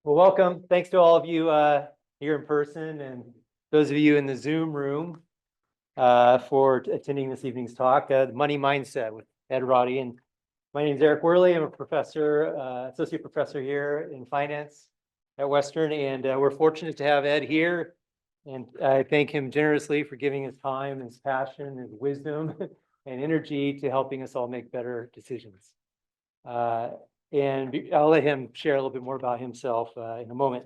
Well, welcome. Thanks to all of you here in person and those of you in the Zoom room for attending this evening's talk, Money Mindset with Ed Roddy. And my name is Eric Worley. I'm a professor, associate professor here in finance at Western, and we're fortunate to have Ed here. And I thank him generously for giving his time, his passion, his wisdom, and energy to helping us all make better decisions. And I'll let him share a little bit more about himself in a moment.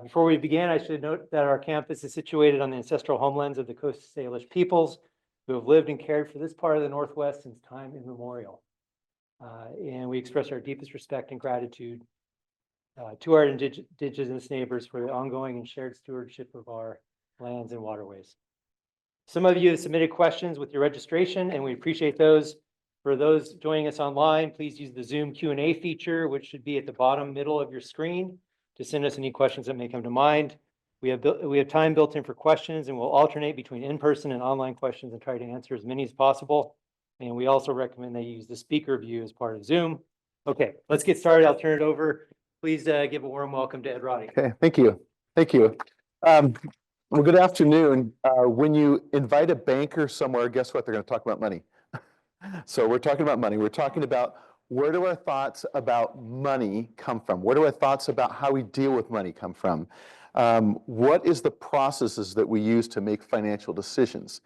Before we begin, I should note that our campus is situated on the ancestral homelands of the Coast Salish peoples who have lived and cared for this part of the Northwest since time immemorial. And we express our deepest respect and gratitude to our indigenous neighbors for the ongoing and shared stewardship of our lands and waterways. Some of you have submitted questions with your registration, and we appreciate those. For those joining us online, please use the Zoom Q&A feature, which should be at the bottom middle of your screen, to send us any questions that may come to mind. We have time built in for questions, and we'll alternate between in-person and online questions and try to answer as many as possible. And we also recommend they use the speaker view as part of Zoom. Okay, let's get started. I'll turn it over. Please give a warm welcome to Ed Roddy. Okay, thank you. Thank you. Well, good afternoon. When you invite a banker somewhere, guess what? They're going to talk about money. So we're talking about money. We're talking about where do our thoughts about money come from? Where do our thoughts about how we deal with money come from? What is the processes that we use to make financial decisions?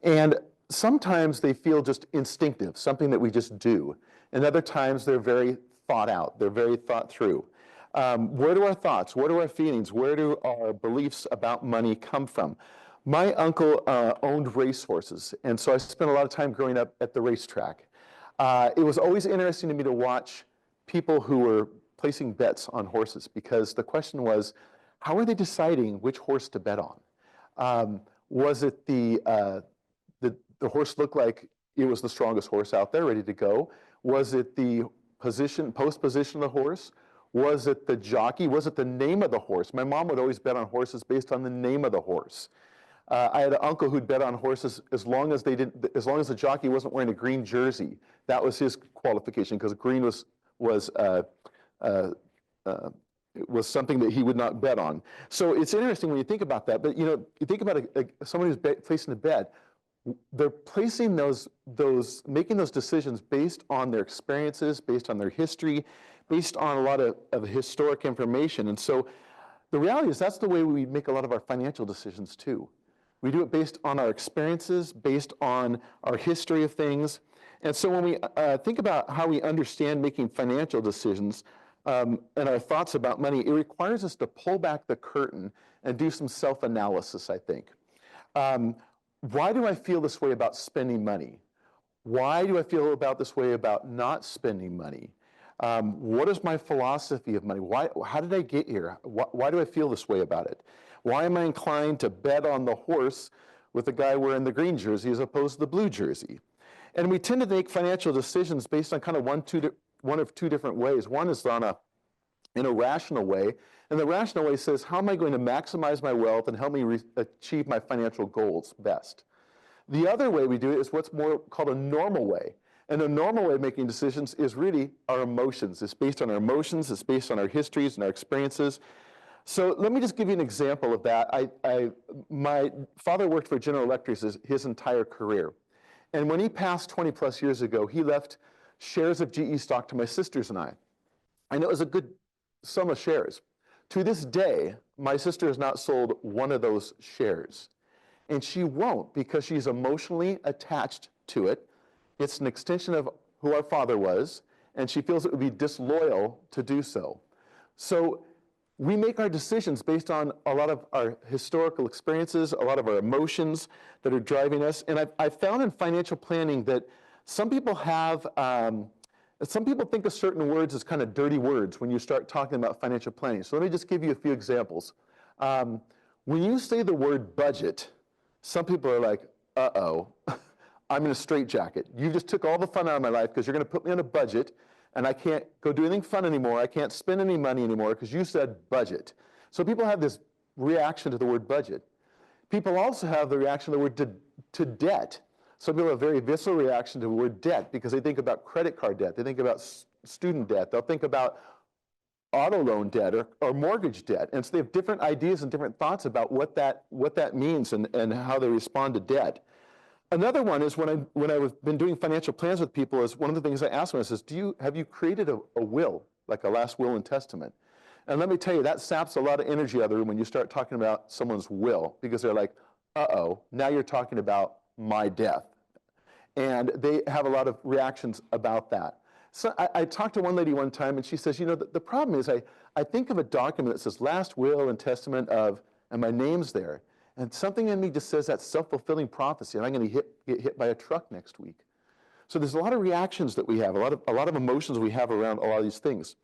And sometimes they feel just instinctive, something that we just do. And other times they're very thought out. They're very thought through. Where do our thoughts, where do our feelings, where do our beliefs about money come from? My uncle owned racehorses, and so I spent a lot of time growing up at the racetrack. It was always interesting to me to watch people who were placing bets on horses, because the question was, how are they deciding which horse to bet on? Was it the horse looked like it was the strongest horse out there, ready to go? Was it the post position of the horse? Was it the jockey? Was it the name of the horse? My mom would always bet on horses based on the name of the horse. I had an uncle who'd bet on horses as long as the jockey wasn't wearing a green jersey. That was his qualification, because green was something that he would not bet on. So it's interesting when you think about that. But you think about someone who's placing a bet. They're placing making those decisions based on their experiences, based on their history, based on a lot of historic information. And so the reality is that's the way we make a lot of our financial decisions too. We do it based on our experiences, based on our history of things. And so when we think about how we understand making financial decisions and our thoughts about money, it requires us to pull back the curtain and do some self-analysis, I think. Why do I feel this way about spending money? Why do I feel about this way about not spending money? What is my philosophy of money? How did I get here? Why do I feel this way about it? Why am I inclined to bet on the horse with the guy wearing the green jersey as opposed to the blue jersey? And we tend to make financial decisions based on kind of one of two different ways. One is in a rational way, and the rational way says, how am I going to maximize my wealth and help me achieve my financial goals best? The other way we do it is what's more called a normal way. And the normal way of making decisions is really our emotions. It's based on our emotions, it's based on our histories and our experiences. So let me just give you an example of that. My father worked for General Electric his entire career. And when he passed 20 plus years ago, he left shares of GE stock to my sisters and I. And it was a good sum of shares. To this day, my sister has not sold one of those shares. And she won't, because she's emotionally attached to it. It's an extension of who our father was, and she feels it would be disloyal to do so. So we make our decisions based on a lot of our historical experiences, a lot of our emotions that are driving us. And I've found in financial planning that some people think of certain words as kind of dirty words when you start talking about financial planning. So let me just give you a few examples. When you say the word budget, some people are like, uh-oh, I'm in a straitjacket. You just took all the fun out of my life because you're going to put me on a budget, and I can't go do anything fun anymore. I can't spend any money anymore because you said budget. So people have this reaction to the word budget. People also have the reaction to the word to debt. Some people have a very visceral reaction to the word debt because they think about credit card debt. They think about student debt. They'll think about auto loan debt or mortgage debt. And so they have different ideas and different thoughts about what that means and how they respond to debt. Another one is when I've been doing financial plans with people, is one of the things I ask them is have you created a will, like a last will and testament? And let me tell you, that saps a lot of energy out of the room when you start talking about someone's will, because they're like, uh-oh, now you're talking about my death. And they have a lot of reactions about that. So I talked to one lady one time, and she says, the problem is I think of a document that says last will and testament of, and my name's there. And something in me just says that's self-fulfilling prophecy, and I'm going to get hit by a truck next week. So there's a lot of reactions that we have, a lot of emotions we have around a lot of these things.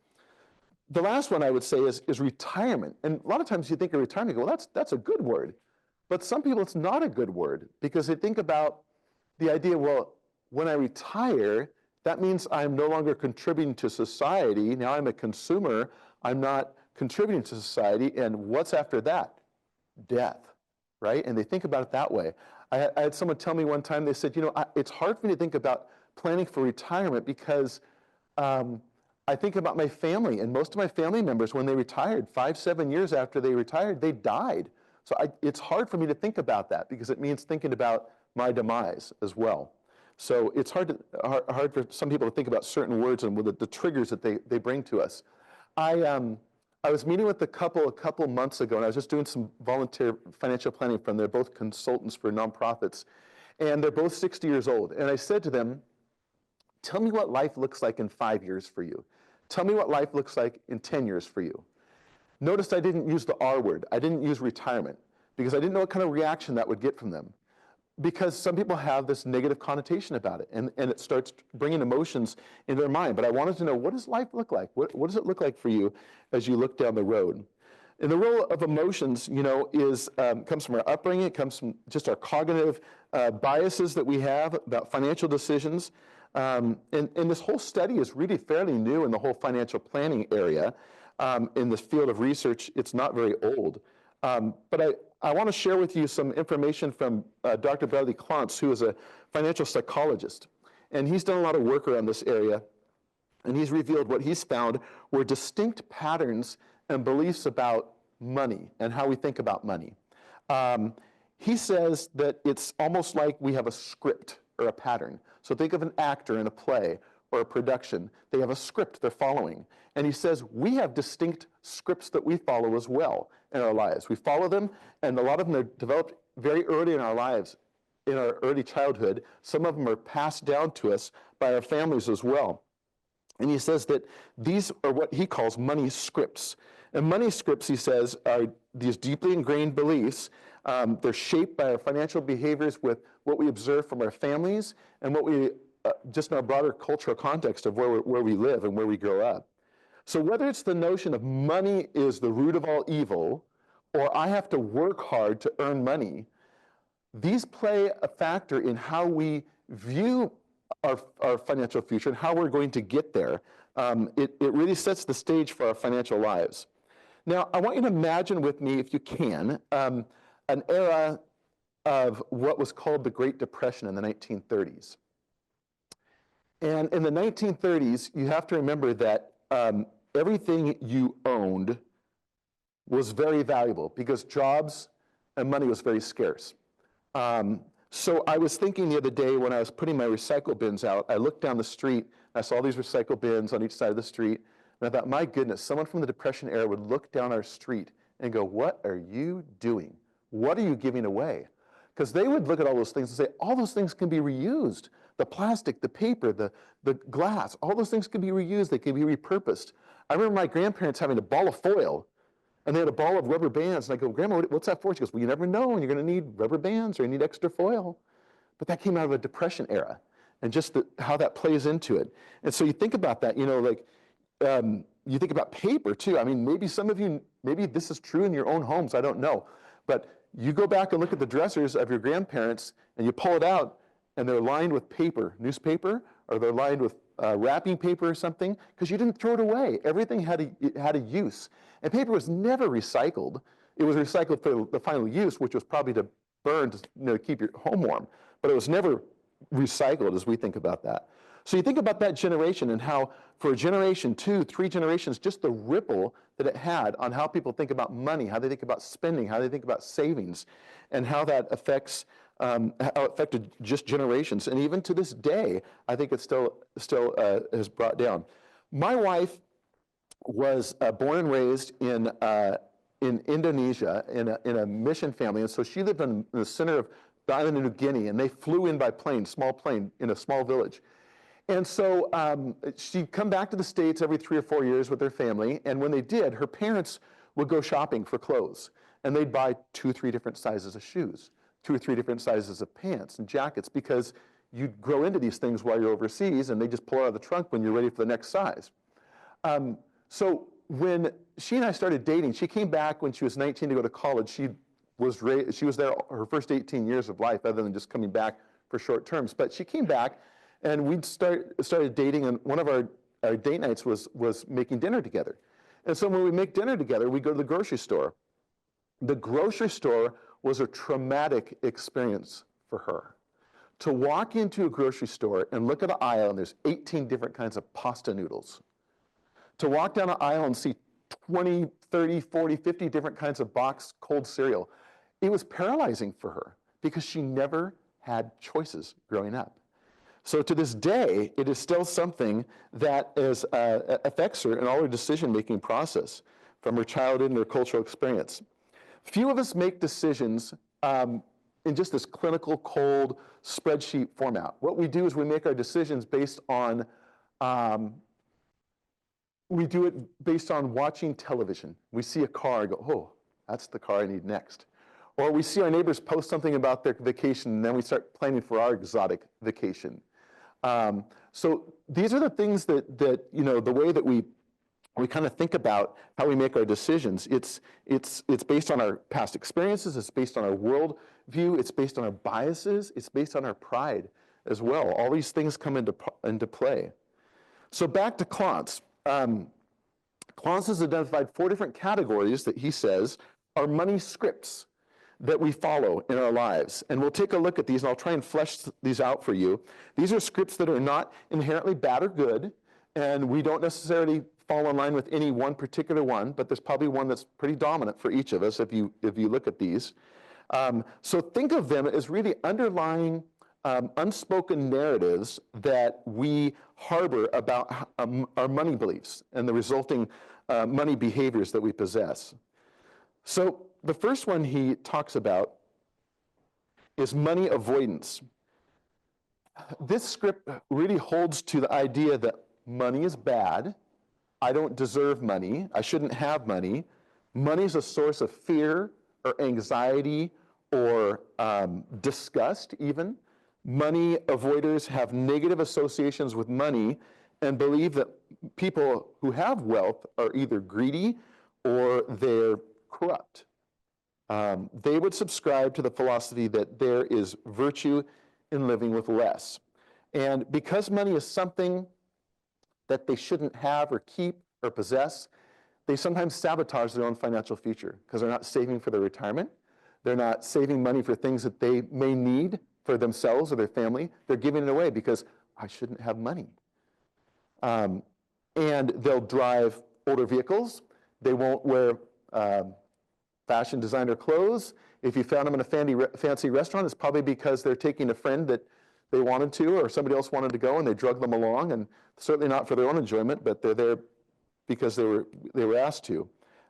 The last one I would say is retirement. And a lot of times you think of retirement, you go, well, that's a good word. But some people, it's not a good word, because they think about the idea, well, when I retire, that means I'm no longer contributing to society. Now I'm a consumer. I'm not contributing to society. And what's after that? Death, right? And they think about it that way. I had someone tell me one time, they said, it's hard for me to think about planning for retirement because I think about my family, and most of my family members, when they retired, 5-7 years after they retired, they died. So it's hard for me to think about that because it means thinking about my demise as well. So it's hard for some people to think about certain words and with the triggers that they bring to us. I was meeting with a couple months ago, and I was just doing some volunteer financial planning from them. They're both consultants for nonprofits, and they're both 60 years old. And I said to them, tell me what life looks like in 5 years for you. Tell me what life looks like in 10 years for you. Notice I didn't use the R word. I didn't use retirement because I didn't know what kind of reaction that would get from them. Because some people have this negative connotation about it, and it starts bringing emotions into their mind. But I wanted to know, what does life look like? What does it look like for you as you look down the road? And the role of emotions, comes from our upbringing. It comes from just our cognitive biases that we have about financial decisions. And this whole study is really fairly new in the whole financial planning area. In this field of research, it's not very old. But I want to share with you some information from Dr. Bradley Klontz, who is a financial psychologist. And he's done a lot of work around this area. And he's revealed what he's found were distinct patterns and beliefs about money and how we think about money. He says that it's almost like we have a script or a pattern. So think of an actor in a play or a production. They have a script they're following. And he says we have distinct scripts that we follow as well in our lives. We follow them, and a lot of them are developed very early in our lives, in our early childhood. Some of them are passed down to us by our families as well. And he says that these are what he calls money scripts. And money scripts, he says, are these deeply ingrained beliefs. They're shaped by our financial behaviors with what we observe from our families and what we, just in our broader cultural context of where we live and where we grow up. So whether it's the notion of money is the root of all evil, or I have to work hard to earn money, these play a factor in how we view our financial future and how we're going to get there. It really sets the stage for our financial lives. Now, I want you to imagine with me, if you can, an era of what was called the Great Depression in the 1930s. And in the 1930s, you have to remember that everything you owned was very valuable because jobs and money was very scarce. So I was thinking the other day when I was putting my recycle bins out, I looked down the street, I saw all these recycle bins on each side of the street, and I thought, my goodness, someone from the Depression era would look down our street and go, what are you doing? What are you giving away? Because they would look at all those things and say, all those things can be reused. The plastic, the paper, the glass, all those things can be reused, they can be repurposed. I remember my grandparents having a ball of foil, and they had a ball of rubber bands, and I go, Grandma, what's that for? She goes, well, you never know when you're going to need rubber bands or you need extra foil. But that came out of a Depression era, and just how that plays into it. And so you think about that, you think about paper too. I mean, maybe some of you, maybe this is true in your own homes, I don't know. But you go back and look at the dressers of your grandparents, and you pull it out, and they're lined with paper, newspaper, or they're lined with wrapping paper or something, because you didn't throw it away. Everything had a use. And paper was never recycled. It was recycled for the final use, which was probably to burn to keep your home warm. But it was never recycled as we think about that. So you think about that generation and how for a generation, 2, 3 generations, just the ripple that it had on how people think about money, how they think about spending, how they think about savings, and how that affects, how it affected just generations. And even to this day, I think it's still is brought down. My wife was born and raised in Indonesia in a mission family, and so she lived in the center of the island of New Guinea, and they flew in by plane, small plane, in a small village. And so she'd come back to the States every 3 or 4 years with her family, and when they did, her parents would go shopping for clothes, and they'd buy 2 or 3 different sizes of shoes, 2 or 3 different sizes of pants and jackets, because you'd grow into these things while you're overseas, and they just pull out of the trunk when you're ready for the next size. So when she and I started dating, she came back when she was 19 to go to college. She was there her first 18 years of life, other than just coming back for short terms. But she came back, and we started dating, and one of our date nights was making dinner together. And so when we make dinner together, we go to the grocery store. The grocery store was a traumatic experience for her. To walk into a grocery store and look at an aisle, and there's 18 different kinds of pasta noodles. To walk down an aisle and see 20, 30, 40, 50 different kinds of boxed cold cereal, it was paralyzing for her because she never had choices growing up. So to this day, it is still something that affects her in all her decision-making process from her childhood and her cultural experience. Few of us make decisions in just this clinical, cold spreadsheet format. What we do is we make our decisions based on we do it based on watching television. We see a car and go, oh, that's the car I need next. Or we see our neighbors post something about their vacation, and then we start planning for our exotic vacation. So these are the things that the way that we kind of think about how we make our decisions. It's based on our past experiences. It's based on our world view. It's based on our biases. It's based on our pride as well. All these things come into play. So back to Klontz. Klontz has identified 4 different categories that he says are money scripts that we follow in our lives. And we'll take a look at these, and I'll try and flesh these out for you. These are scripts that are not inherently bad or good, and we don't necessarily fall in line with any one particular one, but there's probably one that's pretty dominant for each of us if you look at these. So think of them as really underlying unspoken narratives that we harbor about our money beliefs and the resulting money behaviors that we possess. So the first one he talks about is money avoidance. This script really holds to the idea that money is bad, I don't deserve money, I shouldn't have money. Money is a source of fear or anxiety or disgust even. Money avoiders have negative associations with money and believe that people who have wealth are either greedy or they're corrupt. They would subscribe to the philosophy that there is virtue in living with less. And because money is something that they shouldn't have or keep or possess, they sometimes sabotage their own financial future because they're not saving for their retirement. They're not saving money for things that they may need for themselves or their family. They're giving it away because I shouldn't have money. And they'll drive older vehicles. They won't wear fashion designer clothes. If you found them in a fancy restaurant, it's probably because they're taking a friend that they wanted to or somebody else wanted to go and they drug them along, and certainly not for their own enjoyment, but they're there because they were asked to.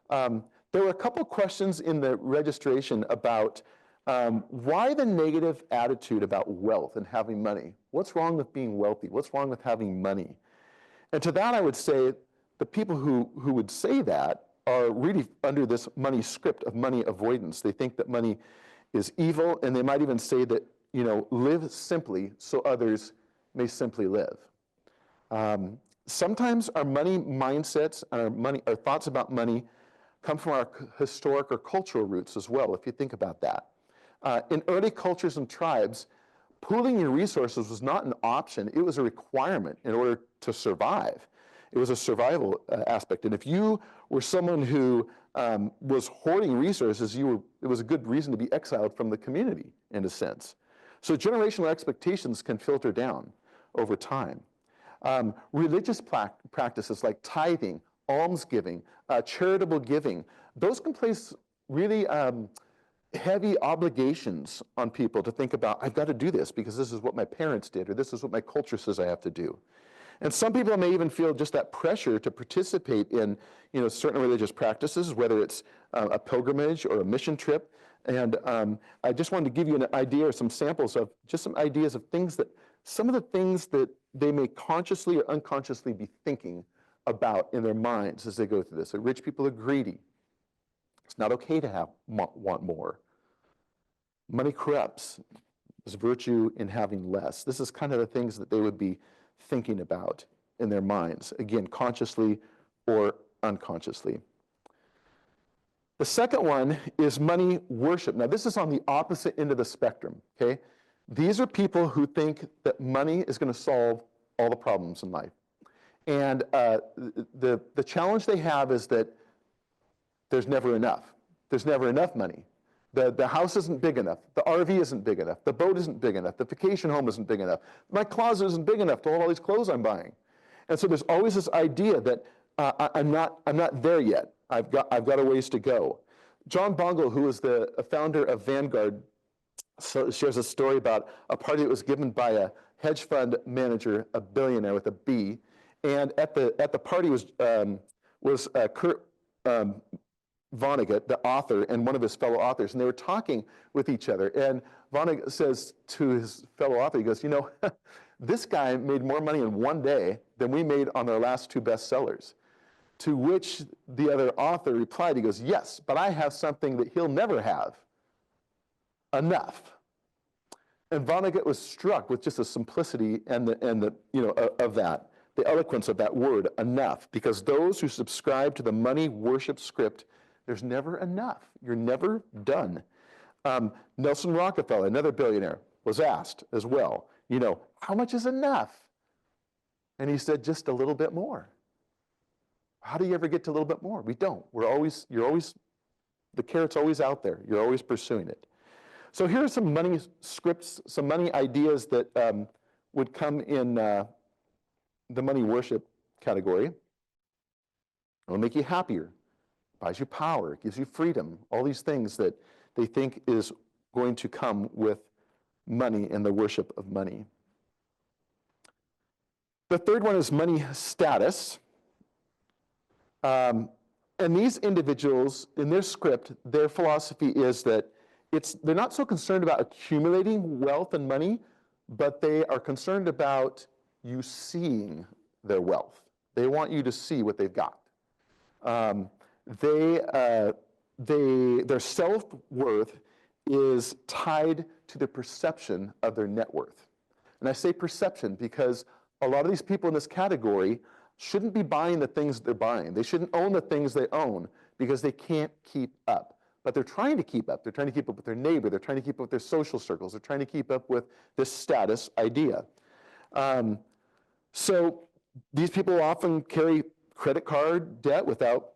There were a couple questions in the registration about why the negative attitude about wealth and having money? What's wrong with being wealthy? What's wrong with having money? And to that I would say the people who would say that are really under this money script of money avoidance. They think that money is evil, and they might even say that, live simply so others may simply live. Sometimes our money mindsets and our thoughts about money come from our historic or cultural roots as well, if you think about that. In early cultures and tribes, pooling your resources was not an option, it was a requirement in order to survive. It was a survival aspect. And if you were someone who was hoarding resources, it was a good reason to be exiled from the community, in a sense. So generational expectations can filter down over time. Religious practices like tithing, almsgiving, charitable giving, those can place really heavy obligations on people to think about, I've got to do this because this is what my parents did, or this is what my culture says I have to do. And some people may even feel just that pressure to participate in, certain religious practices, whether it's a pilgrimage or a mission trip. And I just wanted to give you an idea or some samples of just some ideas of some of the things that they may consciously or unconsciously be thinking about in their minds as they go through this. So rich people are greedy. It's not okay to want more. Money corrupts. There's virtue in having less. This is kind of the things that they would be thinking about in their minds, again, consciously or unconsciously. The second one is money worship. Now, this is on the opposite end of the spectrum, okay? These are people who think that money is going to solve all the problems in life. And the challenge they have is that there's never enough. There's never enough money. The house isn't big enough. The RV isn't big enough. The boat isn't big enough. The vacation home isn't big enough. My closet isn't big enough to hold all these clothes I'm buying. And so there's always this idea that I'm not there yet. I've got a ways to go. John Bogle, who is the founder of Vanguard, shares a story about a party that was given by a hedge fund manager, a billionaire with a B, and at the party was Kurt Vonnegut, the author, and one of his fellow authors, and they were talking with each other. And Vonnegut says to his fellow author, he goes, this guy made more money in one day than we made on our last two bestsellers. To which the other author replied, he goes, yes, but I have something that he'll never have, enough. And Vonnegut was struck with just the simplicity and the of that, the eloquence of that word, enough, because those who subscribe to the money worship script, there's never enough. You're never done. Nelson Rockefeller, another billionaire, was asked as well, how much is enough? And he said, just a little bit more. How do you ever get to a little bit more? We don't. The carrot's always out there. You're always pursuing it. So here are some money scripts, some money ideas that would come in the money worship category. It'll make you happier, buys you power, gives you freedom, all these things that they think is going to come with money and the worship of money. The third one is money status. And these individuals, in their script, their philosophy is that they're not so concerned about accumulating wealth and money, but they are concerned about you seeing their wealth. They want you to see what they've got. Their self-worth is tied to the perception of their net worth. And I say perception because a lot of these people in this category shouldn't be buying the things they're buying. They shouldn't own the things they own because they can't keep up. But they're trying to keep up. They're trying to keep up with their neighbor. They're trying to keep up with their social circles. They're trying to keep up with this status idea. So these people often carry credit card debt without,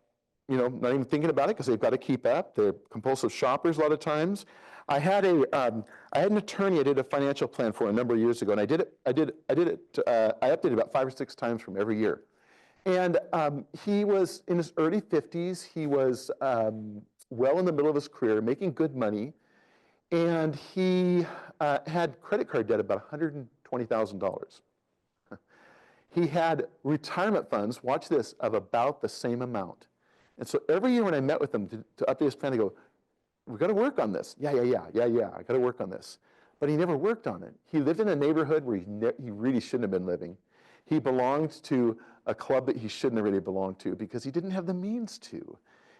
not even thinking about it because they've got to keep up. They're compulsive shoppers a lot of times. I had an attorney I did a financial plan for a number of years ago, and I updated about 5 or 6 times from every year. And he was in his early 50s. He was well in the middle of his career, making good money, and he had credit card debt about $120,000. He had retirement funds, watch this, of about the same amount. And so every year when I met with him to update his plan, I go, we've got to work on this. Yeah, I got to work on this. But he never worked on it. He lived in a neighborhood where he really shouldn't have been living. He belonged to a club that he shouldn't have really belonged to because he didn't have the means to.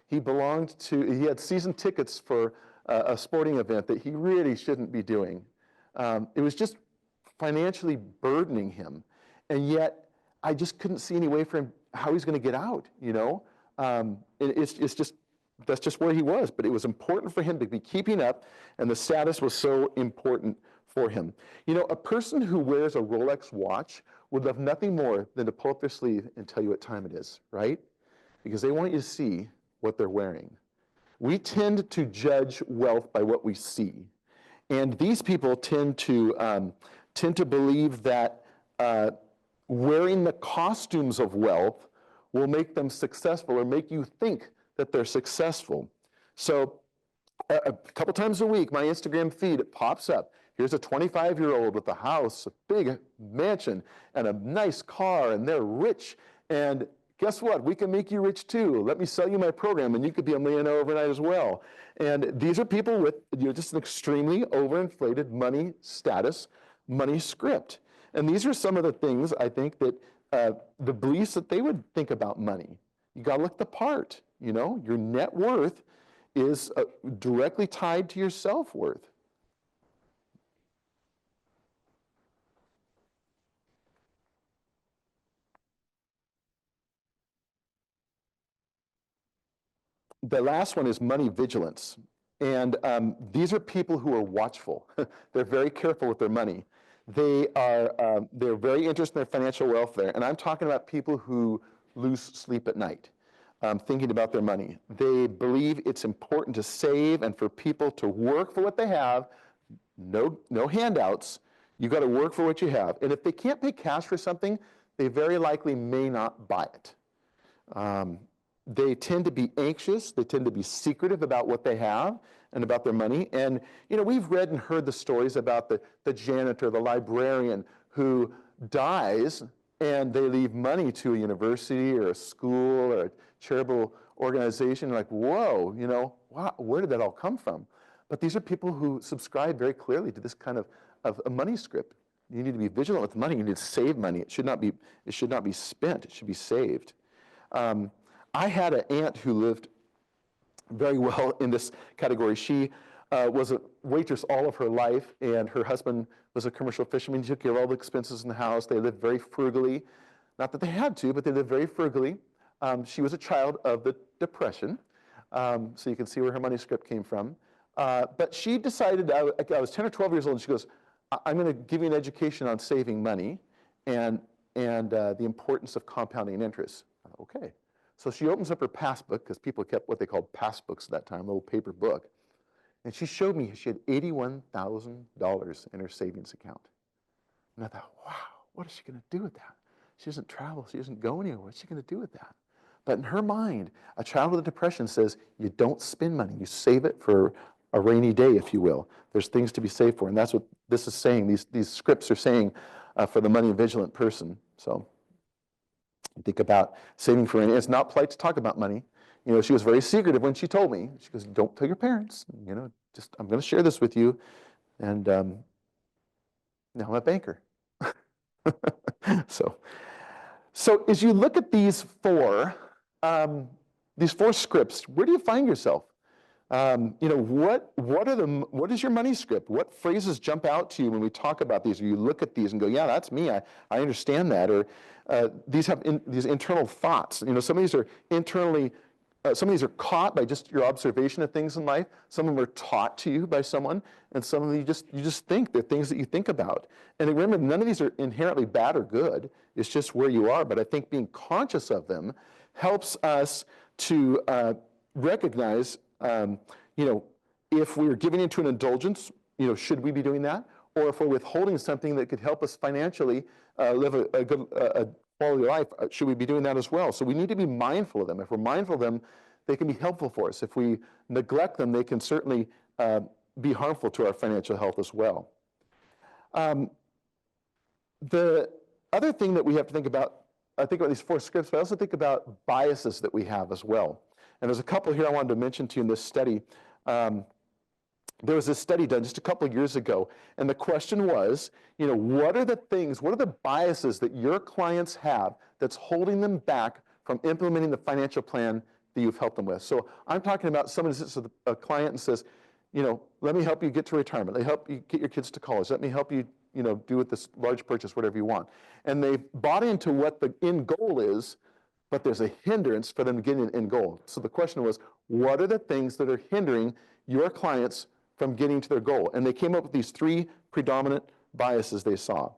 He had season tickets for a sporting event that he really shouldn't be doing. It was just financially burdening him. And yet, I just couldn't see any way for him how he's going to get out, That's just where he was. But it was important for him to be keeping up, and the status was so important for him. A person who wears a Rolex watch would love nothing more than to pull up their sleeve and tell you what time it is, right? Because they want you to see what they're wearing. We tend to judge wealth by what we see. And these people tend to believe that wearing the costumes of wealth will make them successful or make you think that they're successful. So a couple times a week, my Instagram feed, it pops up. Here's a 25-year-old with a house, a big mansion, and a nice car, and they're rich. And guess what? We can make you rich too. Let me sell you my program, and you could be a millionaire overnight as well. And these are people with just an extremely overinflated money status, money script. And these are some of the things I think that the beliefs that they would think about money. You got to look the part. Your net worth is directly tied to your self-worth. The last one is money vigilance. And these are people who are watchful. They're very careful with their money. They're very interested in their financial welfare. And I'm talking about people who lose sleep at night, thinking about their money. They believe it's important to save and for people to work for what they have. No handouts. You got to work for what you have. And if they can't pay cash for something, they very likely may not buy it. They tend to be anxious. They tend to be secretive about what they have and about their money. And, we've read and heard the stories about the janitor, the librarian who dies and they leave money to a university or a school or a charitable organization. Like, whoa, wow, where did that all come from? But these are people who subscribe very clearly to this kind of a money script. You need to be vigilant with money. You need to save money. It should not be spent. It should be saved. I had an aunt who lived very well in this category. She was a waitress all of her life, and her husband was a commercial fisherman. He took care of all the expenses in the house. They lived very frugally. Not that they had to, but they lived very frugally. She was a child of the Depression, so you can see where her money script came from. But she decided, I was 10 or 12 years old, and she goes, I'm going to give you an education on saving money and the importance of compounding interest. Okay. So she opens up her passbook, because people kept what they called passbooks at that time, a little paper book. And she showed me she had $81,000 in her savings account. And I thought, wow, what is she going to do with that? She doesn't travel. She doesn't go anywhere. What's she going to do with that? But in her mind, a child with a depression says, you don't spend money. You save it for a rainy day, if you will. There's things to be saved for. And that's what this is saying. These scripts are saying for the money vigilant person. So think about saving for rainy. It's not polite to talk about money. She was very secretive when she told me. She goes, don't tell your parents. I'm going to share this with you. And now I'm a banker. So as you look at these four scripts, where do you find yourself? What is your money script? What phrases jump out to you when we talk about these? Or you look at these and go, yeah, that's me. I understand that. Or these have these internal thoughts. Some of these are internally. Some of these are caught by just your observation of things in life. Some of them are taught to you by someone, and some of them you just think they're things that you think about. And remember, none of these are inherently bad or good. It's just where you are. But I think being conscious of them helps us to recognize, if we're giving into an indulgence, should we be doing that? Or if we're withholding something that could help us financially live a good quality of life, should we be doing that as well? So we need to be mindful of them. If we're mindful of them, they can be helpful for us. If we neglect them, they can certainly be harmful to our financial health as well. The other thing that we have to think about, I think about these four scripts, but I also think about biases that we have as well. And there's a couple here I wanted to mention to you in this study. There was this study done just a couple of years ago, and the question was, what are the biases that your clients have that's holding them back from implementing the financial plan that you've helped them with? So I'm talking about someone who sits with a client and says, let me help you get to retirement. Let me help you get your kids to college. Let me help you, do with this large purchase, whatever you want. And they bought into what the end goal is, but there's a hindrance for them getting an end goal. So the question was, what are the things that are hindering your clients from getting to their goal? And they came up with these three predominant biases they saw.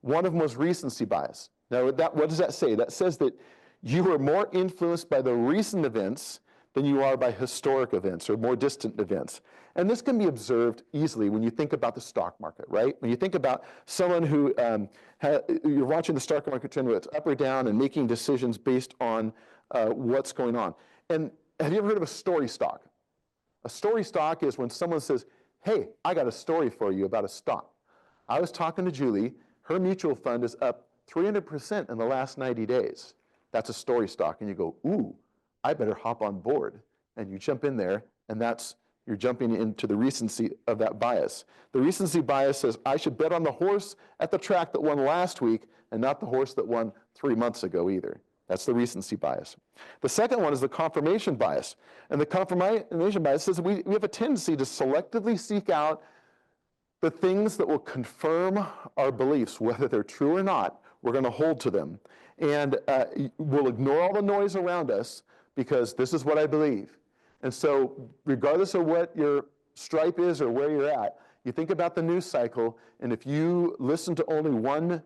One of them was recency bias. Now, what does that say? That says that you are more influenced by the recent events than you are by historic events or more distant events. And this can be observed easily when you think about the stock market, right? When you think about someone who, you're watching the stock market trend, whether it's up or down, and making decisions based on what's going on. And have you ever heard of a story stock? A story stock is when someone says, hey, I got a story for you about a stock. I was talking to Julie, her mutual fund is up 300% in the last 90 days. That's a story stock. And you go, ooh, I better hop on board. And you jump in there, and you're jumping into the recency of that bias. The recency bias says, I should bet on the horse at the track that won last week and not the horse that won 3 months ago either. That's the recency bias. The second one is the confirmation bias. And the confirmation bias says we have a tendency to selectively seek out the things that will confirm our beliefs, whether they're true or not. We're going to hold to them. And we'll ignore all the noise around us because this is what I believe. And so regardless of what your stripe is or where you're at, you think about the news cycle, and if you listen to only one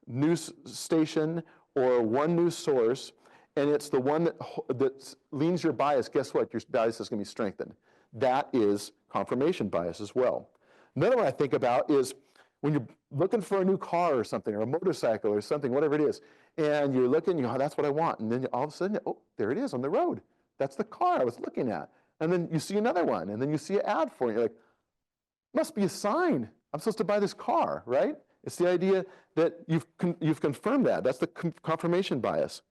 news station or one news source, and it's the one that leans your bias, guess what? Your bias is going to be strengthened. That is confirmation bias as well. Another one I think about is when you're looking for a new car or something, or a motorcycle or something, whatever it is, and you're looking, oh, that's what I want. And then all of a sudden, oh, there it is on the road. That's the car I was looking at. And then you see another one, and then you see an ad for it. You're like, must be a sign. I'm supposed to buy this car, right? It's the idea that you've confirmed that. That's the confirmation bias.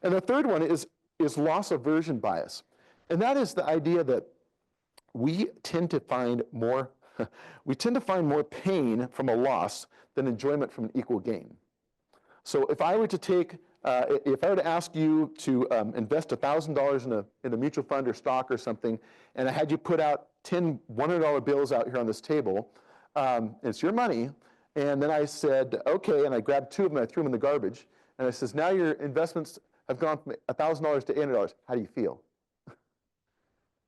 And the third one is loss aversion bias. And that is the idea that we tend to find more pain from a loss than enjoyment from an equal gain. So if I were to ask you to invest $1,000 in a mutual fund or stock or something, and I had you put out 10 $100 bills out here on this table, it's your money, and then I said, okay, and I grabbed 2 of them and I threw them in the garbage, and I says, now your investments have gone from $1,000 to $800. How do you feel?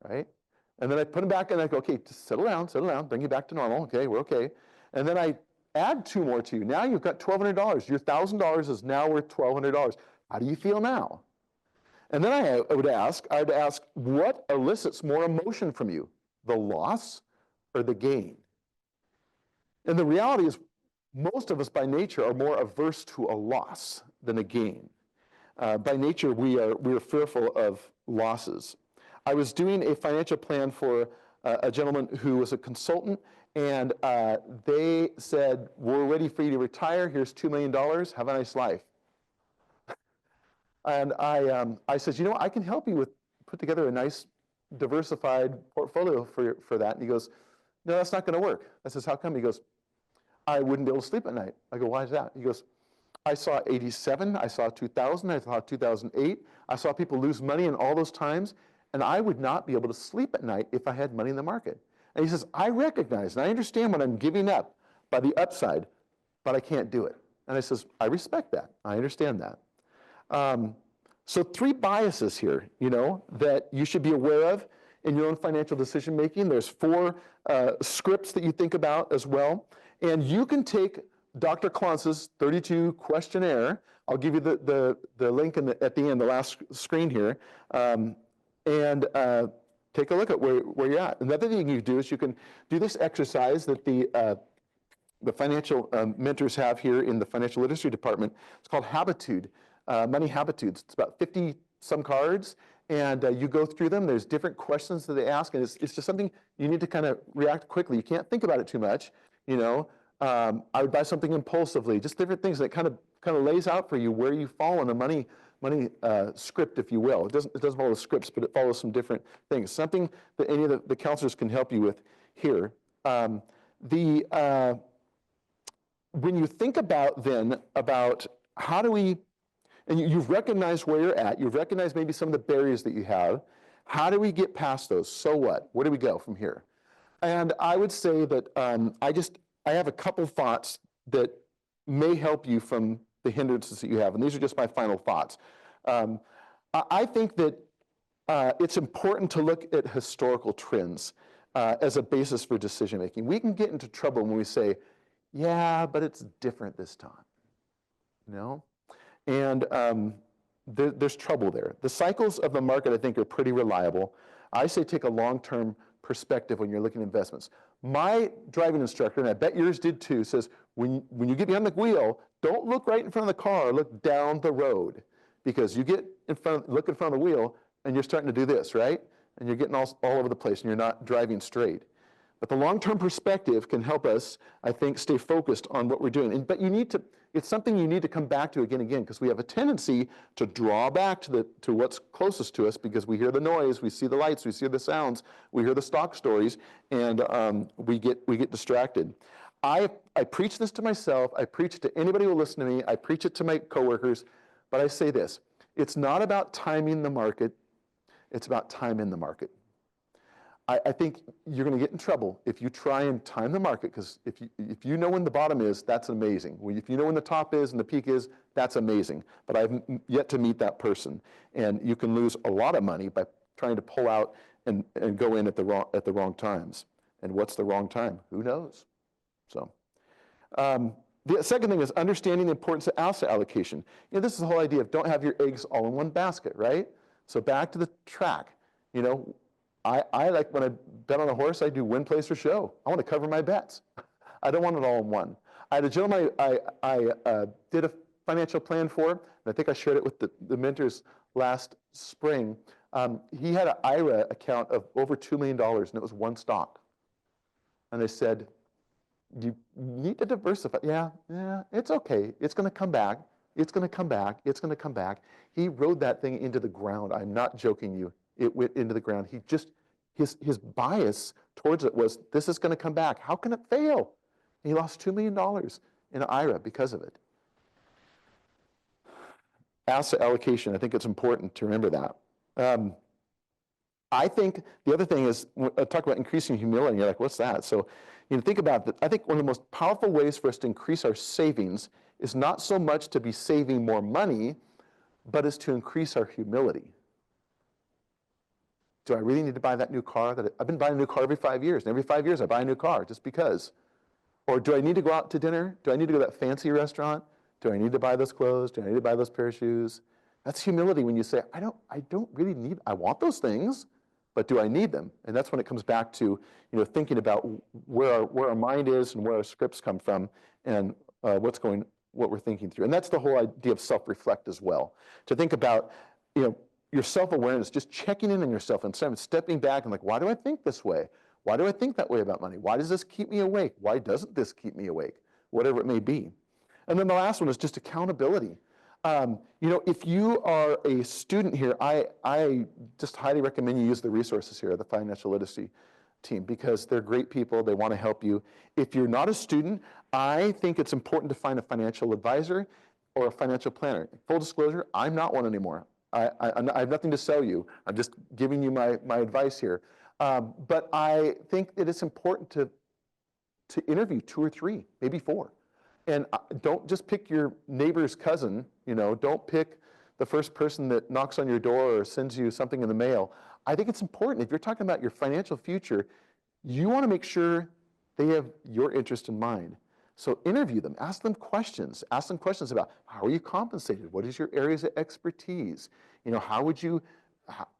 Right? And then I put them back and I go, okay, just settle down, bring you back to normal. Okay, we're okay. And then I add 2 more to you. Now you've got $1,200. Your $1,000 is now worth $1,200. How do you feel now? And then I would ask, what elicits more emotion from you, the loss or the gain? And the reality is, most of us by nature are more averse to a loss than a gain. By nature, we are fearful of losses. I was doing a financial plan for a gentleman who was a consultant, and they said, we're ready for you to retire. Here's $2 million. Have a nice life. And I said, you know, I can help you put together a nice diversified portfolio for that. And he goes, no, that's not going to work. I says, how come? He goes, I wouldn't be able to sleep at night. I go, why is that? He goes, I saw 87, I saw 2000, I saw 2008. I saw people lose money in all those times, and I would not be able to sleep at night if I had money in the market. And he says, I recognize and I understand what I'm giving up by the upside, but I can't do it. And I says, I respect that. I understand that. So 3 biases here, that you should be aware of in your own financial decision making. There's 4 scripts that you think about as well. And you can take Dr. Klotz's 32 questionnaire. I'll give you the link at the end, the last screen here, and take a look at where you're at. Another thing you do is you can do this exercise that the financial mentors have here in the financial literacy department. It's called Habitude, Money Habitudes. It's about 50 some cards, and you go through them. There's different questions that they ask, and it's just something you need to kind of react quickly. You can't think about it too much. I would buy something impulsively, just different things that kind of lays out for you where you fall in the money script, if you will. It doesn't follow scripts, but it follows some different things. Something that any of the counselors can help you with here. When you think about how do we, and you've recognized where you're at, you've recognized maybe some of the barriers that you have. How do we get past those? So what? Where do we go from here? And I would say that I have a couple thoughts that may help you from the hindrances that you have. And these are just my final thoughts. I think that it's important to look at historical trends as a basis for decision making. We can get into trouble when we say, yeah, but it's different this time. And there's trouble there. The cycles of the market, I think, are pretty reliable. I say take a long-term perspective when you're looking at investments. My driving instructor, and I bet yours did too, says when you get behind the wheel, don't look right in front of the car, look down the road. Because you get look in front of the wheel, and you're starting to do this, right? And you're getting all over the place, and you're not driving straight. But the long-term perspective can help us, I think, stay focused on what we're doing. But it's something you need to come back to again and again, because we have a tendency to draw back to what's closest to us, because we hear the noise, we see the lights, we see the sounds, we hear the stock stories, and we get distracted. I preach this to myself, I preach it to anybody who will listen to me, I preach it to my coworkers, but I say this: it's not about timing the market, it's about time in the market. I think you're going to get in trouble if you try and time the market, because if you know when the bottom is, that's amazing. If you know when the top is and the peak is, that's amazing. But I've yet to meet that person. And you can lose a lot of money by trying to pull out and go in at the wrong times. And what's the wrong time? Who knows? So the second thing is understanding the importance of asset allocation. This is the whole idea of don't have your eggs all in one basket, right? So back to the track. I like, when I bet on a horse, I do win, place, or show. I want to cover my bets. I don't want it all in one. I had a gentleman I did a financial plan for, and I think I shared it with the mentors last spring. He had an IRA account of over $2 million, and it was one stock. And I said, you need to diversify. Yeah, it's okay. It's going to come back. It's going to come back. It's going to come back. He rode that thing into the ground. I'm not joking you. It went into the ground. His bias towards it was, this is going to come back. How can it fail? And he lost $2 million in an IRA because of it. Asset allocation, I think it's important to remember that. I think the other thing is, talk about increasing humility. You're like, what's that? So, think about that. I think one of the most powerful ways for us to increase our savings is not so much to be saving more money, but is to increase our humility. Do I really need to buy that new car? I've been buying a new car every 5 years, and every 5 years I buy a new car just because. Or do I need to go out to dinner? Do I need to go to that fancy restaurant? Do I need to buy those clothes? Do I need to buy those pair of shoes? That's humility when you say, I don't really need, I want those things, but do I need them? And that's when it comes back to, thinking about where our mind is and where our scripts come from, and what we're thinking through. And that's the whole idea of self-reflect as well. To think about, your self-awareness, just checking in on yourself and stepping back and like, why do I think this way? Why do I think that way about money? Why does this keep me awake? Why doesn't this keep me awake? Whatever it may be. And then the last one is just accountability. If you are a student here, I just highly recommend you use the resources here, the financial literacy team, because they're great people. They want to help you. If you're not a student, I think it's important to find a financial advisor or a financial planner. Full disclosure, I'm not one anymore. I have nothing to sell you. I'm just giving you my advice here. But I think that it's important to interview 2 or 3, maybe 4. And don't just pick your neighbor's cousin. Don't pick the first person that knocks on your door or sends you something in the mail. I think it's important. If you're talking about your financial future, you want to make sure they have your interest in mind. So interview them, ask them questions about how are you compensated? What is your areas of expertise? How would you,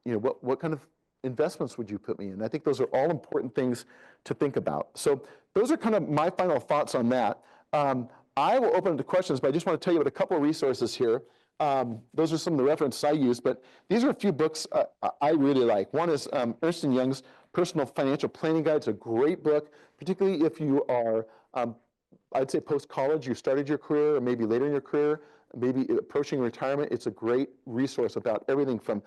what kind of investments would you put me in? I think those are all important things to think about. So those are kind of my final thoughts on that. I will open up to questions, but I just want to tell you about a couple of resources here. Those are some of the references I use, but these are a few books I really like. One is Ernst & Young's Personal Financial Planning Guide. It's a great book, particularly if you are I'd say post-college, you started your career, or maybe later in your career, maybe approaching retirement. It's a great resource about everything from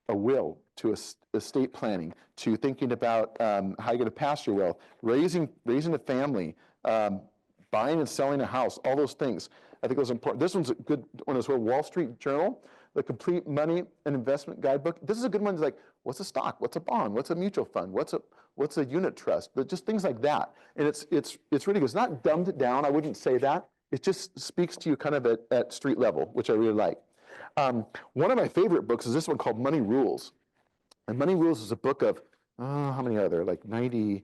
a will to estate planning, to thinking about how you're going to pass your wealth, raising a family, buying and selling a house, all those things. I think those are important. This one's a good one as well, Wall Street Journal, the Complete Money and Investment Guidebook. This is a good one. It's like, what's a stock? What's a bond? What's a mutual fund? What's a unit trust? But just things like that. And it's really good. It's not dumbed down. I wouldn't say that. It just speaks to you kind of at street level, which I really like. One of my favorite books is this one called Money Rules. And Money Rules is a book of, how many are there? Like 90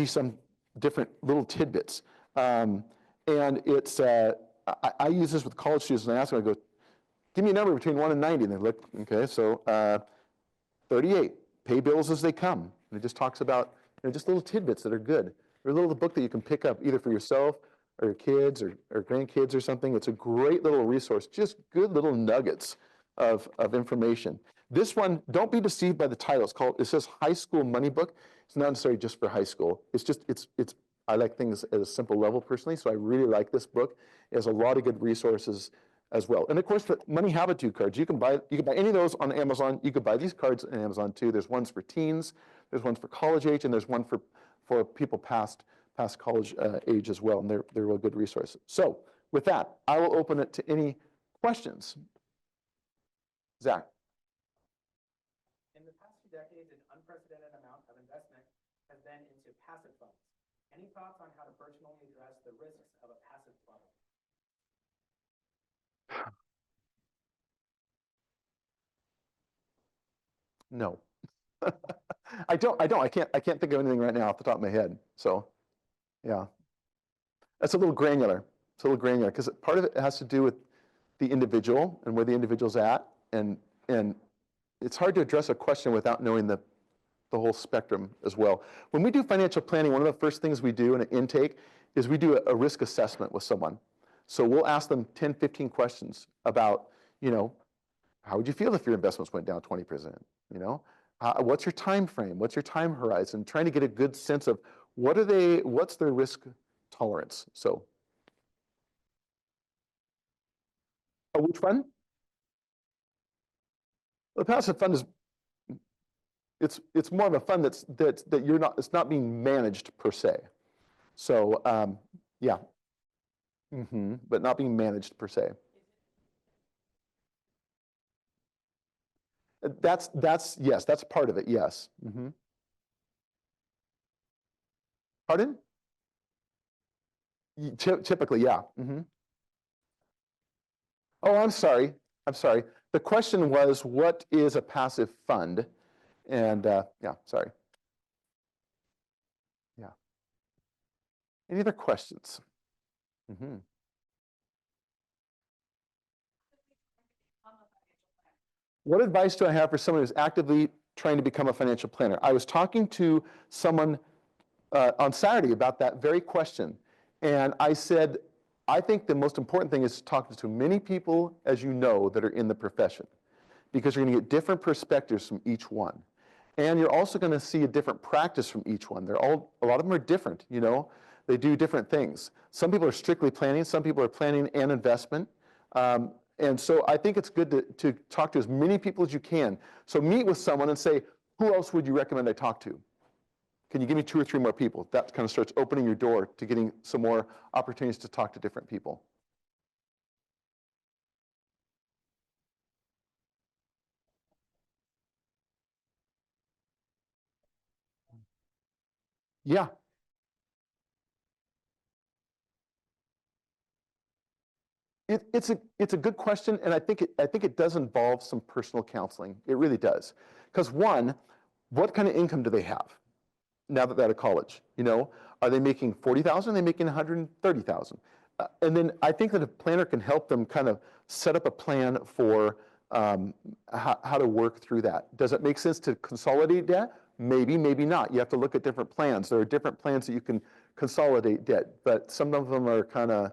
some different little tidbits. And it's, I use this with college students, and I ask them, I go, give me a number between 1 and 90. And they look, okay, so 38, pay bills as they come. And it just talks about, just little tidbits that are good. Or a little book that you can pick up either for yourself or your kids or grandkids or something. It's a great little resource, just good little nuggets of information. This one, don't be deceived by the title. It says High School Money Book. It's not necessarily just for high school. It's just, I like things at a simple level personally, so I really like this book. It has a lot of good resources as well. And of course, the money habitude cards, you can buy any of those on Amazon. You could buy these cards on Amazon too. There's ones for teens, there's ones for college age, and there's one for people past college age as well, and they're real good resources. So with that, I will open it to any questions. Zach. In the past 2 decades, an unprecedented amount of investment has been into passive funds. Any thoughts on how to personally address the risks of a passive fund? No. I don't. I can't think of anything right now off the top of my head. So, yeah. That's a little granular. It's a little granular because part of it has to do with the individual and where the individual's at, and it's hard to address a question without knowing the whole spectrum as well. When we do financial planning, one of the first things we do in an intake is we do a risk assessment with someone. So we'll ask them 10, 15 questions about, how would you feel if your investments went down 20%? What's your time frame? What's your time horizon? Trying to get a good sense of what's their risk tolerance. So, which fund? The passive fund is it's more of a fund that you're not, it's not being managed per se. So yeah, but not being managed per se. Yes, that's part of it. Yes. Pardon? Typically, yeah. Oh, I'm sorry. The question was, what is a passive fund? And yeah, sorry. Yeah. Any other questions? What advice do I have for someone who's actively trying to become a financial planner? I was talking to someone on Saturday about that very question. And I said, I think the most important thing is talking to as many people as you know that are in the profession, because you're going to get different perspectives from each one. And you're also going to see a different practice from each one. A lot of them are different, They do different things. Some people are strictly planning. Some people are planning and investment. And so I think it's good to talk to as many people as you can. So meet with someone and say, who else would you recommend I talk to? Can you give me 2 or 3 more people? That kind of starts opening your door to getting some more opportunities to talk to different people. Yeah. It's a good question, and I think it does involve some personal counseling. It really does, because one, what kind of income do they have now that they're out of college? Are they making 40,000? Are they making 130,000? And then I think that a planner can help them kind of set up a plan for how to work through that. Does it make sense to consolidate debt? Maybe, maybe not. You have to look at different plans. There are different plans that you can consolidate debt, but some of them are kind of,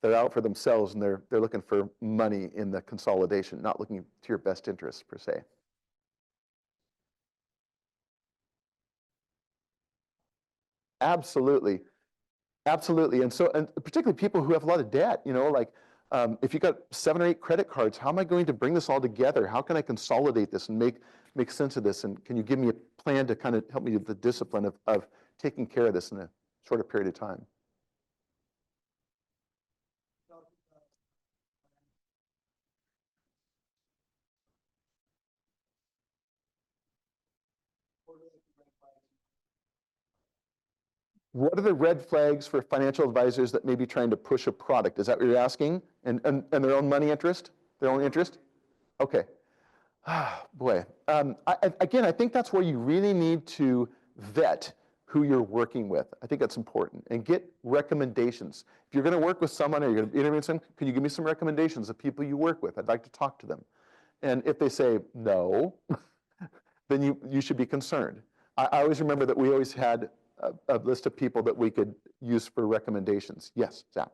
they're out for themselves, and they're looking for money in the consolidation, not looking to your best interests per se. Absolutely. Absolutely. And particularly people who have a lot of debt, like if you got 7 or 8 credit cards, how am I going to bring this all together? How can I consolidate this and make sense of this? And can you give me a plan to kind of help me with the discipline of taking care of this in a shorter period of time? What are the red flags for financial advisors that may be trying to push a product? Is that what you're asking? And their own money interest? Their own interest? Okay. Boy. Again, I think that's where you really need to vet who you're working with. I think that's important. And get recommendations. If you're going to work with someone or you're going to interview someone, can you give me some recommendations of people you work with? I'd like to talk to them. And if they say no, then you should be concerned. I always remember that we always had a list of people that we could use for recommendations. Yes, Zach.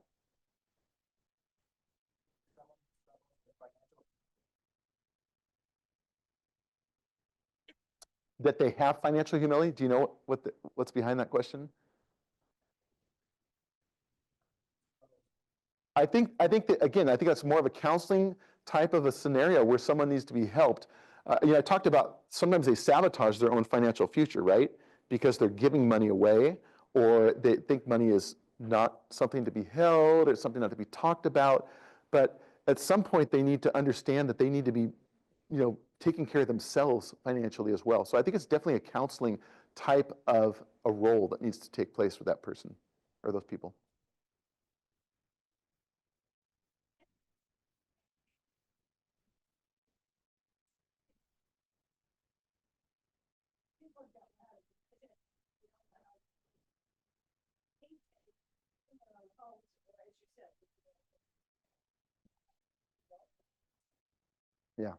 That they have financial humility? Do you know what's behind that question? I think that, again, I think that's more of a counseling type of a scenario where someone needs to be helped. I talked about sometimes they sabotage their own financial future, right? Because they're giving money away, or they think money is not something to be held, or something not to be talked about. But at some point, they need to understand that they need to be, taking care of themselves financially as well. So I think it's definitely a counseling type of a role that needs to take place for that person or those people. Yeah.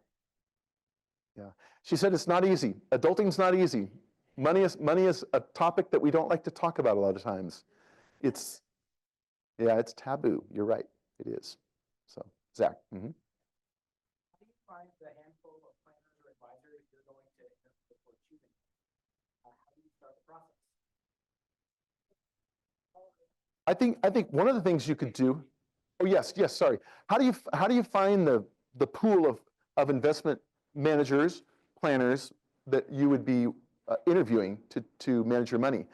Yeah. She said it's not easy. Adulting's not easy. Money is a topic that we don't like to talk about a lot of times. It's taboo. You're right. It is. So, Zach. Mm-hmm. How do you find the handful of planners or advisors you're going to interview before choosing? How do you start the process? I think one of the things you could do. Oh yes, sorry. How do you find the pool of investment managers, planners that you would be interviewing to manage your money?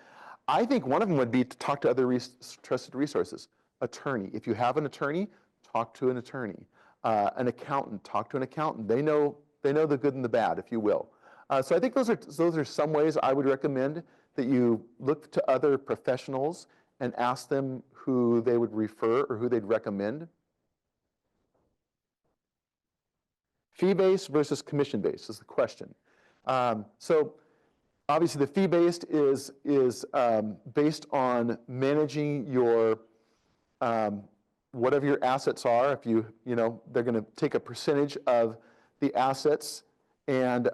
I think one of them would be to talk to other trusted resources. Attorney. If you have an attorney, talk to an attorney. An accountant, talk to an accountant. They know the good and the bad, if you will. So I think those are some ways I would recommend that you look to other professionals and ask them who they would refer or who they'd recommend. Fee-based versus commission-based is the question. So obviously the fee-based is based on managing your whatever your assets are. If they're going to take a percentage of the assets, and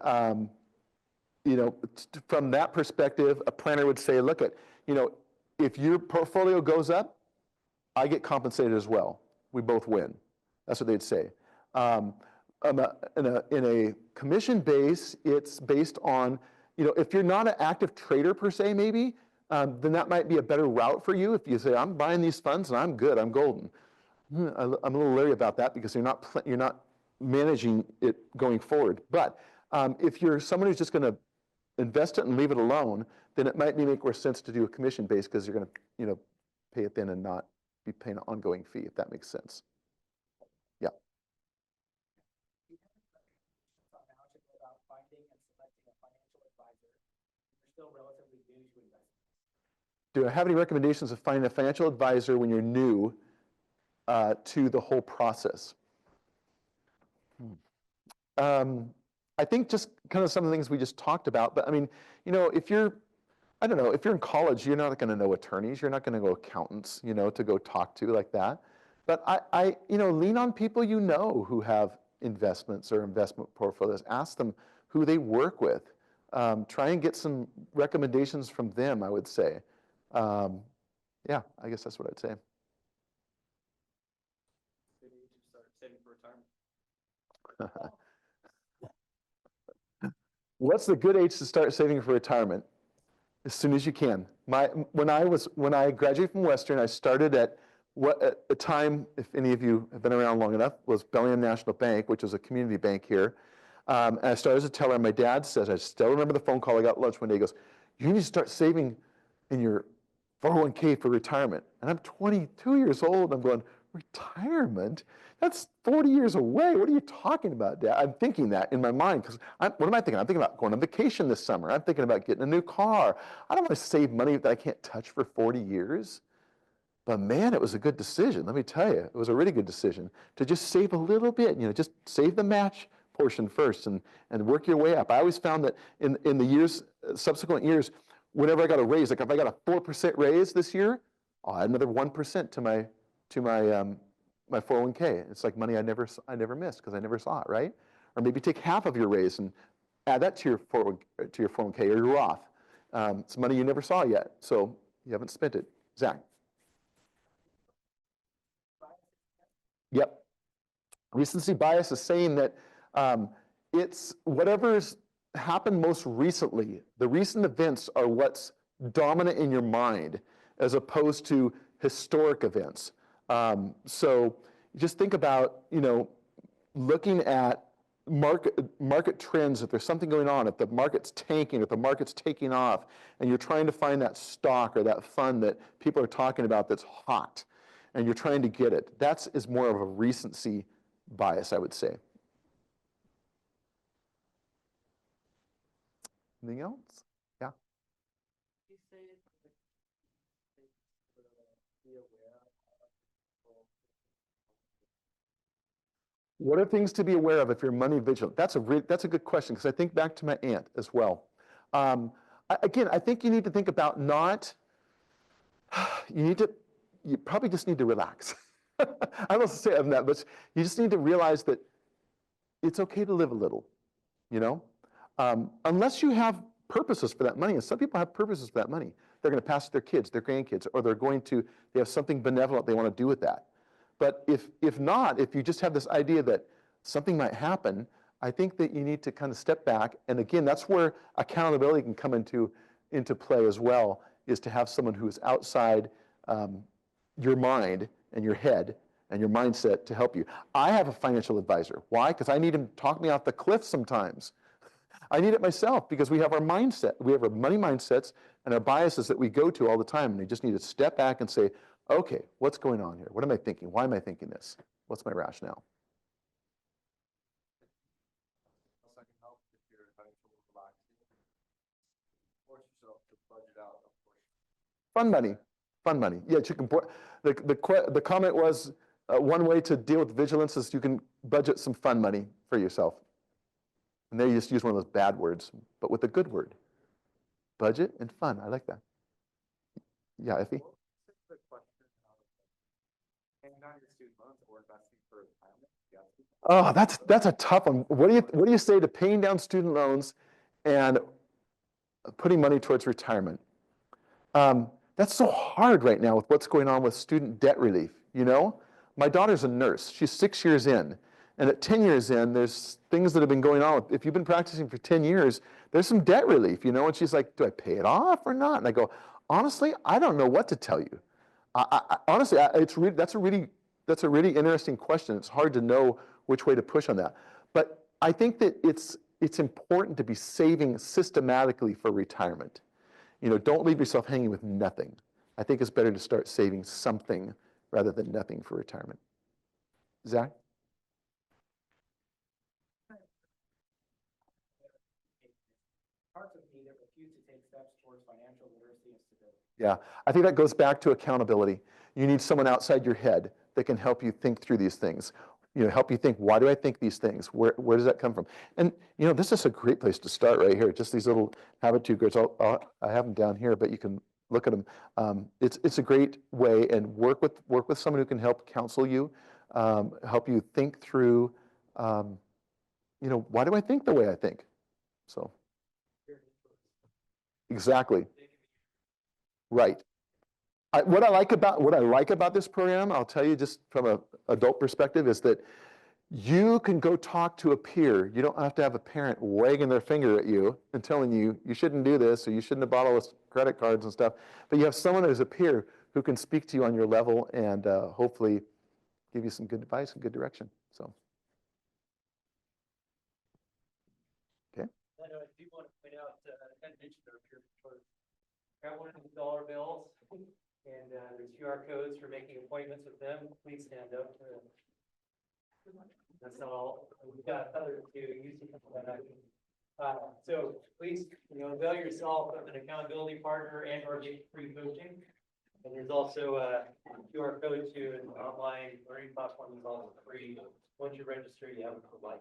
from that perspective, a planner would say, look if your portfolio goes up, I get compensated as well. We both win. That's what they'd say. In a commission base, it's based on, if you're not an active trader per se, maybe, then that might be a better route for you. If you say, I'm buying these funds and I'm good, I'm golden. I'm a little leery about that because you're not managing it going forward. But if you're someone who's just going to invest it and leave it alone, then it might make more sense to do a commission base because you're going to, pay it then and not be paying an ongoing fee, if that makes sense. Yeah. About finding and selecting a financial advisor, you're still relatively new to investments. Do I have any recommendations of finding a financial advisor when you're new to the whole process? I think just kind of some of the things we just talked about, but I mean, if you're in college, you're not going to know attorneys, you're not going to know accountants, to go talk to like that. But I lean on people who have investments or investment portfolios. Ask them who they work with. Try and get some recommendations from them, I would say. Yeah, I guess that's what I'd say. Maybe you should start saving for retirement. What's the good age to start saving for retirement? As soon as you can. When I graduated from Western, I started at what at the time, if any of you have been around long enough, was Bellingham National Bank, which was a community bank here. And I started as a teller. And my dad says, I still remember the phone call I got at lunch one day. He goes, you need to start saving in your 401k for retirement. And I'm 22 years old. And I'm going, retirement? That's 40 years away. What are you talking about, Dad? I'm thinking that in my mind because what am I thinking? I'm thinking about going on vacation this summer. I'm thinking about getting a new car. I don't want to save money that I can't touch for 40 years. But man, it was a good decision. Let me tell you, it was a really good decision to just save a little bit. Just save the match portion first and work your way up. I always found that in the subsequent years, whenever I got a raise, like if I got a 4% raise this year, I'll add another 1% to my 401k. It's like money I never missed because I never saw it, right? Or maybe take half of your raise and add that to your 401k or your Roth. It's money you never saw yet, so you haven't spent it. Zach. Yep. Recency bias is saying that it's whatever's happened most recently. The recent events are what's dominant in your mind as opposed to historic events. So just think about, looking at market trends, if there's something going on, if the market's tanking, if the market's taking off, and you're trying to find that stock or that fund that people are talking about that's hot, and you're trying to get it. That is more of a recency bias, I would say. Anything else? Yeah. What are things to be aware of if you're money vigilant? That's a good question because I think back to my aunt as well. Again, I think you need to think about you probably just need to relax. I don't say that, but you just need to realize that it's okay to live a little, unless you have purposes for that money. And some people have purposes for that money. They're going to pass it to their kids, their grandkids, or they have something benevolent they want to do with that. But if not, if you just have this idea that something might happen, I think that you need to kind of step back. And again, that's where accountability can come into play as well, is to have someone who is outside your mind and your head and your mindset to help you. I have a financial advisor. Why? Because I need him to talk me off the cliff sometimes. I need it myself because we have our mindset. We have our money mindsets and our biases that we go to all the time. And we just need to step back and say, okay, what's going on here? What am I thinking? Why am I thinking this? What's my rationale? Fun money. Fun money. Yeah, you can. The comment was one way to deal with vigilance is you can budget some fun money for yourself. And there you just use one of those bad words, but with a good word. Budget and fun. I like that. Yeah, Effie? Oh, that's a tough one. What do you say to paying down student loans and putting money towards retirement? That's so hard right now with what's going on with student debt relief. My daughter's a nurse. She's 6 years in. And at 10 years in, there's things that have been going on. If you've been practicing for 10 years, there's some debt relief, and she's like, do I pay it off or not? And I go, honestly, I don't know what to tell you. Honestly, that's a really interesting question. It's hard to know which way to push on that. But I think that it's important to be saving systematically for retirement. Don't leave yourself hanging with nothing. I think it's better to start saving something rather than nothing for retirement. Zach? Yeah, I think that goes back to accountability. You need someone outside your head that can help you think through these things. Help you think, why do I think these things? Where does that come from? And, this is a great place to start right here. Just these little habitude grids. I have them down here, but you can look at them. It's a great way, and work with someone who can help counsel you, help you think through, why do I think the way I think? So. Exactly. Right. What I like about this program, I'll tell you just from an adult perspective, is that you can go talk to a peer. You don't have to have a parent wagging their finger at you and telling you shouldn't do this or you shouldn't have bought all those credit cards and stuff. But you have someone as a peer who can speak to you on your level and hopefully give you some good advice and good direction. So. Okay. I do want to point out, I mentioned our peer controller. Grab one of the dollar bills and there's QR codes for making appointments with them. Please stand up. That's not all. We've got others too. So please, avail yourself of an accountability partner and or get free coaching. And there's also a QR code to an online learning platform that's also free. Once you register, you have it for life.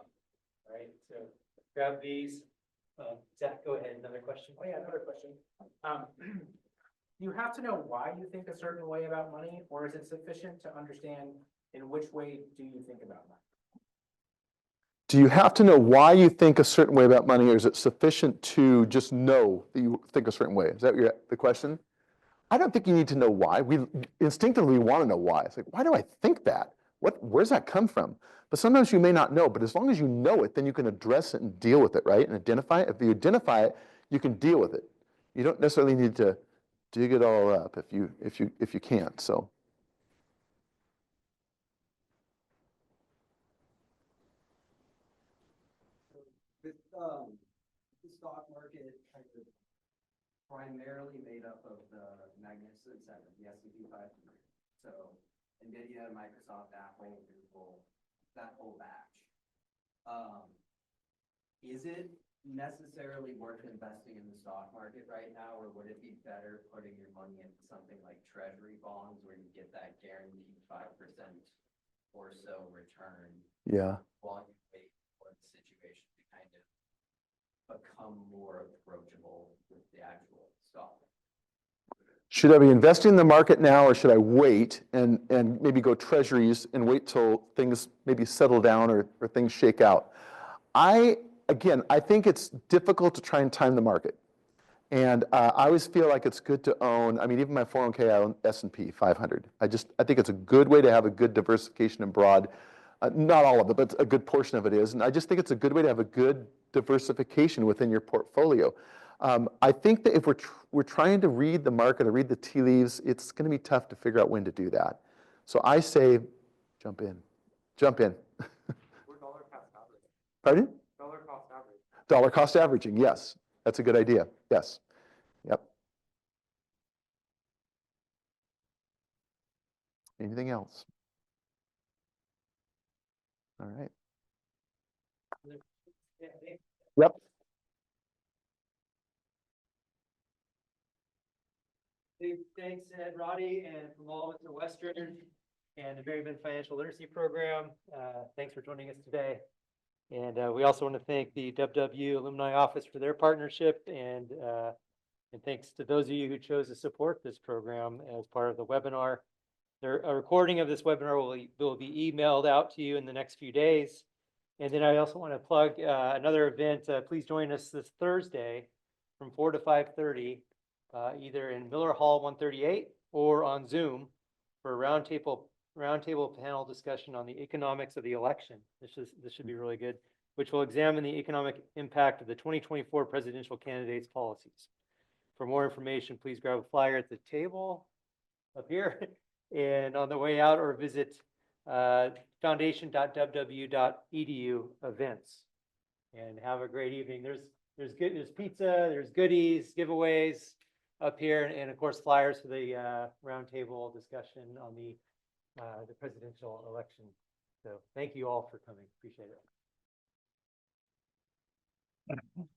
All right. So grab these. Zach, go ahead, another question. Oh yeah, another question. Do you have to know why you think a certain way about money, or is it sufficient to understand in which way do you think about money? Do you have to know why you think a certain way about money, or is it sufficient to just know that you think a certain way? Is that the question? I don't think you need to know why. We instinctively want to know why. It's like, why do I think that? Where's that come from? But sometimes you may not know, but as long as you know it, then you can address it and deal with it, right? And identify it. If you identify it, you can deal with it. You don't necessarily need to dig it all up if you can't. So. With the stock market kind of primarily made up of the Magnificent Seven, the S&P 500. So NVIDIA, Microsoft, Apple, Google, that whole batch. Is it necessarily worth investing in the stock market right now, or would it be better putting your money into something like treasury bonds where you get that guaranteed 5% or so return? Yeah. While you wait for the situation to kind of become more approachable with the actual stock. Should I be investing in the market now, or should I wait and maybe go treasuries and wait till things maybe settle down or things shake out? Again, I think it's difficult to try and time the market. And I always feel like it's good to own, I mean, even my 401k, I own S&P 500. I think it's a good way to have a good diversification and broad, not all of it, but a good portion of it is. And I just think it's a good way to have a good diversification within your portfolio. I think that if we're trying to read the market or read the tea leaves, it's going to be tough to figure out when to do that. So I say, jump in. We're dollar cost averaging. Pardon? Dollar cost averaging. Dollar cost averaging, yes. That's a good idea, yes. Yep. Anything else? All right. Yep. Big thanks, Ed, Roddy, and from all of us at Western and the Berryman Financial Literacy Program. Thanks for joining us today. And we also want to thank the WW Alumni Office for their partnership, and thanks to those of you who chose to support this program as part of the webinar. A recording of this webinar will be emailed out to you in the next few days. And then I also want to plug another event. Please join us this Thursday from 4 to 5:30, either in Miller Hall 138 or on Zoom for a roundtable panel discussion on the economics of the election. This should be really good, which will examine the economic impact of the 2024 presidential candidates' policies. For more information, please grab a flyer at the table up here and on the way out, or visit foundation.ww.edu events. And have a great evening. There's pizza, there's goodies, giveaways up here, and of course flyers for the roundtable discussion on the presidential election. So thank you all for coming. Appreciate it.